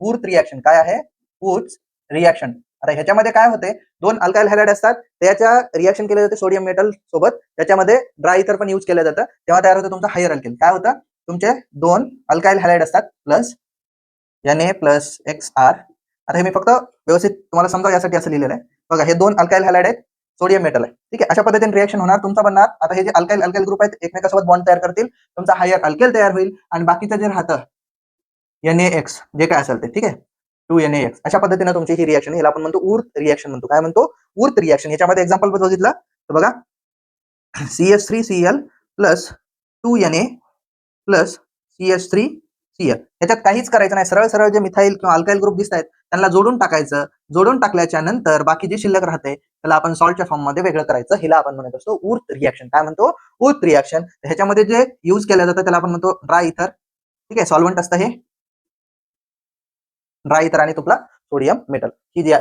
ऊर्थ reaction काय आहे? ऊर्थ reaction. आता ह्याच्यामध्ये काय होते, 2 अल्काइल हॅलाइड असतात, त्याच्या रिॲक्शन केले जाते सोडियम मेटल सोबत, त्याच्यामध्ये ड्राय इथर पण यूज केलं जातं, तेव्हा तयार होतं तुमचा हायर अल्केन. काय होतं, तुमचे 2 अल्काइल हॅलाइड असतात प्लस Na प्लस XR. आता हे मी फक्त व्यवस्थित तुम्हाला समजा यासाठी असं लिहिलेलं आहे. बघा, हे 2 अल्काइल हॅलाइड आहेत, सोडियम मेटल आहे. ठीक आहे, अशा पद्धतीने रिॲक्शन होणार, तुमचा बनणार. आता हे जे अल्काइल अल्काइल ग्रुप आहेत एकमेकांसोबत बॉन्ड तयार करतील, तुमचा हायर अल्केल तयार होईल आणि बाकीचं जे राहतं NaX जे काय असेल ते, ठीक आहे, 2NaX. अशा पद्धतीने तुमची ही रिॲक्शन, हिला आपण म्हणतो ऊर्थ रिॲक्शन म्हणतो. काय म्हणतो? ऊर्थ रिॲक्शन. याच्यामध्ये एक्झाम्पल बघितलं तर बघा, CH3Cl plus 2Na plus CH3Cl. याच्यात काहीच करायचं नाही, सरळ सरळ जे मिथाइल किंवा अल्काइल ग्रुप दिसत आहेत त्यांना जोडून टाकायचं. जोडून टाकल्याच्या नंतर बाकी जे शिल्लक राहते त्याला आपण सॉल्टच्या फॉर्म मध्ये वेगळं करायचं. हिला आपण म्हणत असतो ऊर्थ रिॲक्शन. काय म्हणतो? ऊर्थ रिॲक्शन. ह्याच्यामध्ये जे यूज केलं जातं त्याला आपण म्हणतो ड्राय इथर. ठीक आहे, सॉल्व्हंट असतं हे ड्राय इथर आणि तुपला सोडियम मेटल. ही जी